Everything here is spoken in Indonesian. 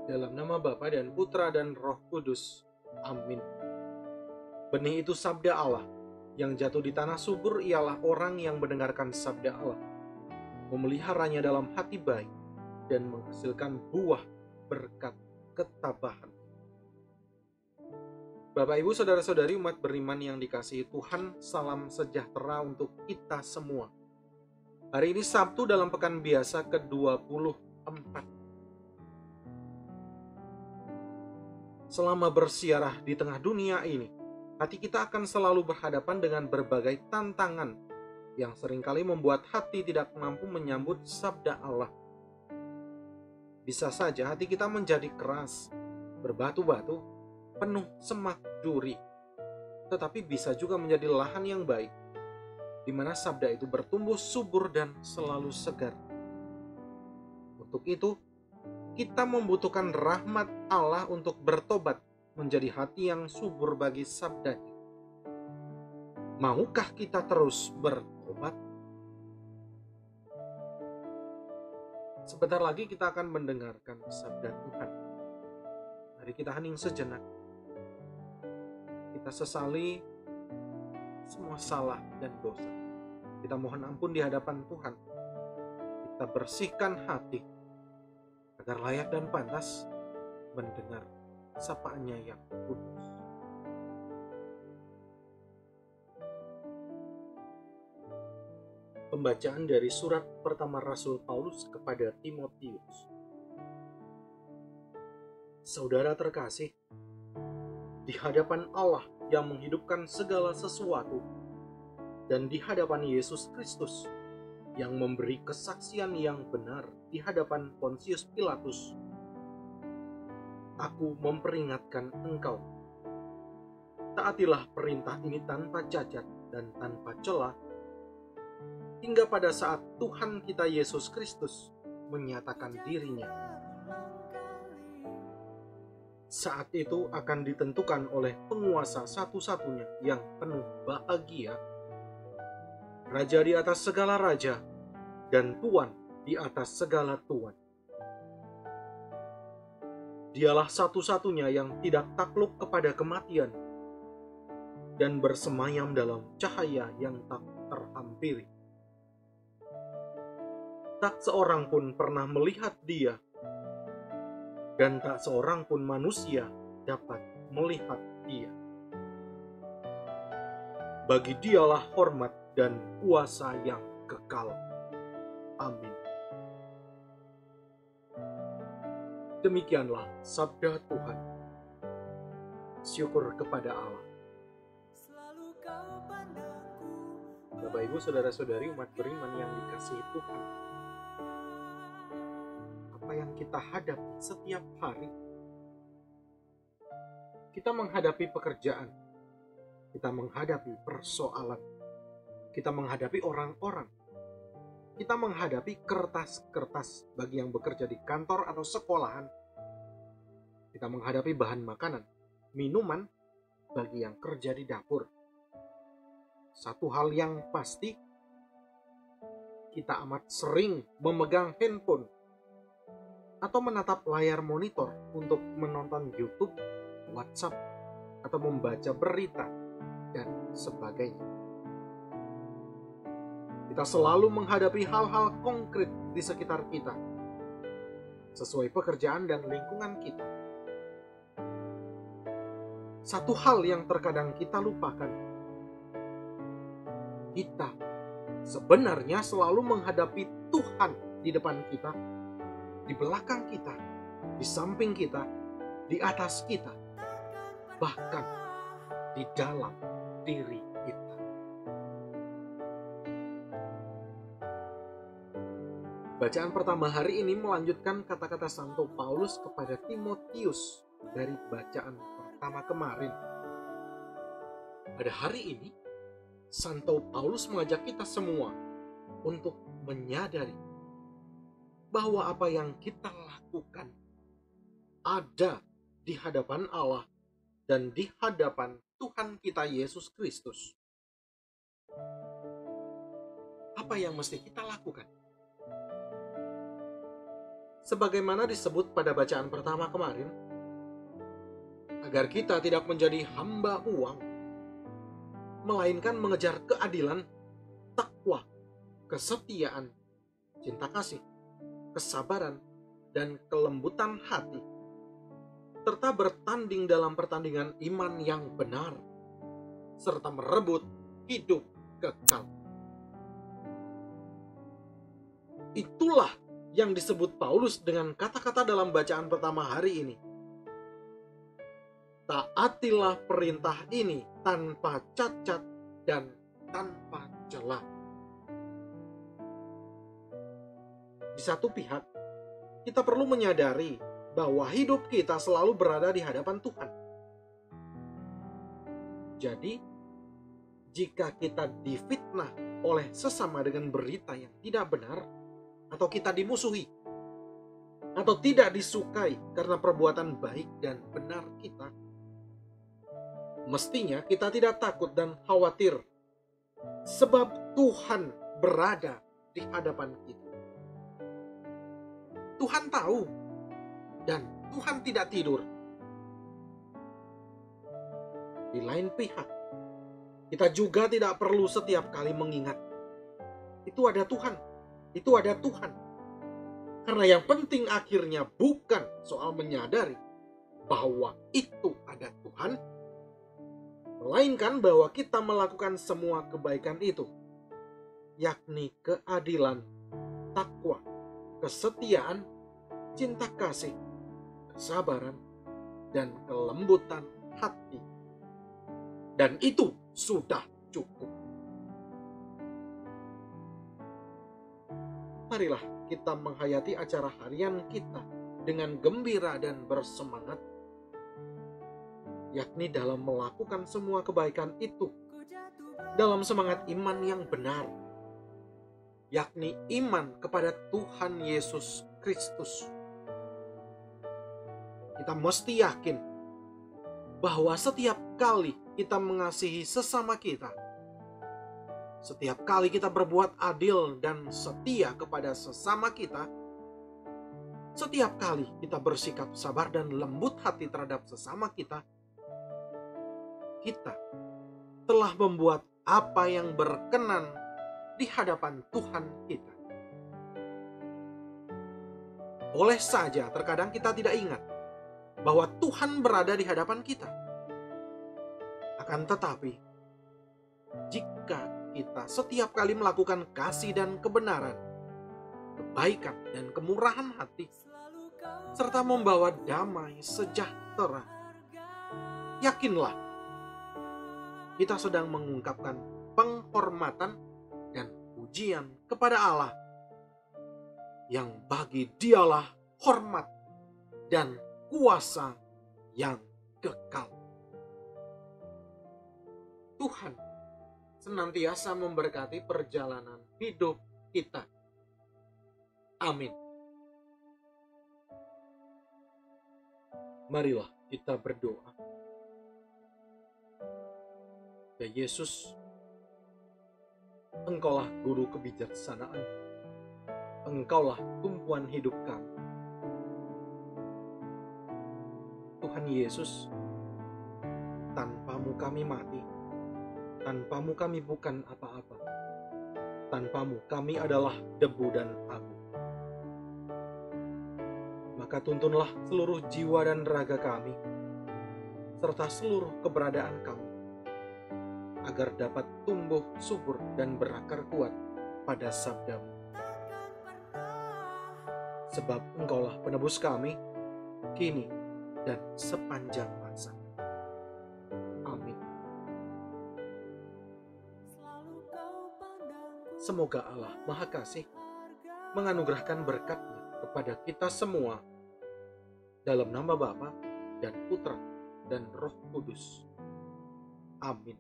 Dalam nama Bapa dan Putra dan Roh Kudus. Amin. Benih itu sabda Allah. Yang jatuh di tanah subur ialah orang yang mendengarkan sabda Allah, memeliharanya dalam hati baik, dan menghasilkan buah berkat ketabahan. Bapak, Ibu, Saudara-saudari umat beriman yang dikasihi Tuhan, salam sejahtera untuk kita semua. Hari ini Sabtu dalam pekan biasa ke-24. Selama bersiarah di tengah dunia ini, hati kita akan selalu berhadapan dengan berbagai tantangan yang seringkali membuat hati tidak mampu menyambut sabda Allah. Bisa saja hati kita menjadi keras, berbatu-batu, penuh semak duri. Tetapi bisa juga menjadi lahan yang baik, di mana sabda itu bertumbuh subur dan selalu segar. Untuk itu, kita membutuhkan rahmat Allah untuk bertobat menjadi hati yang subur bagi sabda-Nya. Maukah kita terus bertobat? Sebentar lagi kita akan mendengarkan sabda Tuhan. Mari kita hening sejenak. Kita sesali semua salah dan dosa. Kita mohon ampun di hadapan Tuhan. Kita bersihkan hati agar layak dan pantas mendengar sapaan-Nya yang kudus. Pembacaan dari surat pertama Rasul Paulus kepada Timotius. Saudara terkasih, di hadapan Allah yang menghidupkan segala sesuatu, dan di hadapan Yesus Kristus yang memberi kesaksian yang benar di hadapan Pontius Pilatus, aku memperingatkan engkau. Taatilah perintah ini tanpa cacat dan tanpa celah, hingga pada saat Tuhan kita Yesus Kristus menyatakan dirinya. Saat itu akan ditentukan oleh penguasa satu-satunya yang penuh bahagia, Raja di atas segala raja, dan Tuan di atas segala tuan. Dialah satu-satunya yang tidak takluk kepada kematian, dan bersemayam dalam cahaya yang tak terhampiri. Tak seorang pun pernah melihat Dia, dan tak seorang pun manusia dapat melihat Dia. Bagi Dialah hormat dan kuasa yang kekal. Amin. Demikianlah sabda Tuhan. Syukur kepada Allah. Bapak, Ibu, Saudara-saudari umat beriman yang dikasihi Tuhan, apa yang kita hadapi setiap hari? Kita menghadapi pekerjaan, kita menghadapi persoalan, kita menghadapi orang-orang, kita menghadapi kertas-kertas bagi yang bekerja di kantor atau sekolahan, kita menghadapi bahan makanan, minuman bagi yang kerja di dapur. Satu hal yang pasti, kita amat sering memegang handphone atau menatap layar monitor untuk menonton YouTube, WhatsApp, atau membaca berita, dan sebagainya. Kita selalu menghadapi hal-hal konkret di sekitar kita, sesuai pekerjaan dan lingkungan kita. Satu hal yang terkadang kita lupakan, kita sebenarnya selalu menghadapi Tuhan di depan kita, di belakang kita, di samping kita, di atas kita, bahkan di dalam diri kita. Bacaan pertama hari ini melanjutkan kata-kata Santo Paulus kepada Timotius dari bacaan pertama kemarin. Pada hari ini, Santo Paulus mengajak kita semua untuk menyadari bahwa apa yang kita lakukan ada di hadapan Allah dan di hadapan Tuhan kita Yesus Kristus. Apa yang mesti kita lakukan? sebagaimana disebut pada bacaan pertama kemarin, agar kita tidak menjadi hamba uang, melainkan mengejar keadilan, takwa, kesetiaan, cinta kasih, kesabaran, dan kelembutan hati, serta bertanding dalam pertandingan iman yang benar, serta merebut hidup kekal. Itulah yang disebut Paulus dengan kata-kata dalam bacaan pertama hari ini. Taatilah perintah ini tanpa cacat dan tanpa celah. Di satu pihak, kita perlu menyadari bahwa hidup kita selalu berada di hadapan Tuhan. Jadi, jika kita difitnah oleh sesama dengan berita yang tidak benar, atau kita dimusuhi, atau tidak disukai karena perbuatan baik dan benar kita, mestinya kita tidak takut dan khawatir, sebab Tuhan berada di hadapan kita. Tuhan tahu, dan Tuhan tidak tidur. Di lain pihak, kita juga tidak perlu setiap kali mengingat, itu ada Tuhan. Itu ada Tuhan. Karena yang penting akhirnya bukan soal menyadari bahwa itu ada Tuhan, melainkan bahwa kita melakukan semua kebaikan itu, yakni keadilan, takwa, kesetiaan, cinta kasih, kesabaran, dan kelembutan hati. Dan itu sudah cukup. Marilah kita menghayati acara harian kita dengan gembira dan bersemangat, yakni dalam melakukan semua kebaikan itu dalam semangat iman yang benar, yakni iman kepada Tuhan Yesus Kristus. Kita mesti yakin bahwa setiap kali kita mengasihi sesama kita, setiap kali kita berbuat adil dan setia kepada sesama kita, setiap kali kita bersikap sabar dan lembut hati terhadap sesama kita, kita telah membuat apa yang berkenan di hadapan Tuhan kita. Boleh saja terkadang kita tidak ingat bahwa Tuhan berada di hadapan kita. Akan tetapi, jika kita setiap kali melakukan kasih dan kebenaran, kebaikan dan kemurahan hati, serta membawa damai sejahtera, yakinlah kita sedang mengungkapkan penghormatan dan pujian kepada Allah, yang bagi Dialah hormat dan kuasa yang kekal. Tuhan senantiasa memberkati perjalanan hidup kita. Amin. Marilah kita berdoa. Ya Yesus, Engkaulah guru kebijaksanaan. Engkaulah tumpuan hidup kami. Tuhan Yesus, tanpa-Mu kami mati. Tanpa-Mu kami bukan apa-apa. Tanpa-Mu kami adalah debu dan abu. Maka tuntunlah seluruh jiwa dan raga kami, serta seluruh keberadaan kami, agar dapat tumbuh subur dan berakar kuat pada sabda-Mu. Sebab Engkaulah penebus kami, kini dan sepanjang masa. Amin. Semoga Allah Maha Kasih menganugerahkan berkat-Nya kepada kita semua, dalam nama Bapa dan Putra dan Roh Kudus. Amin.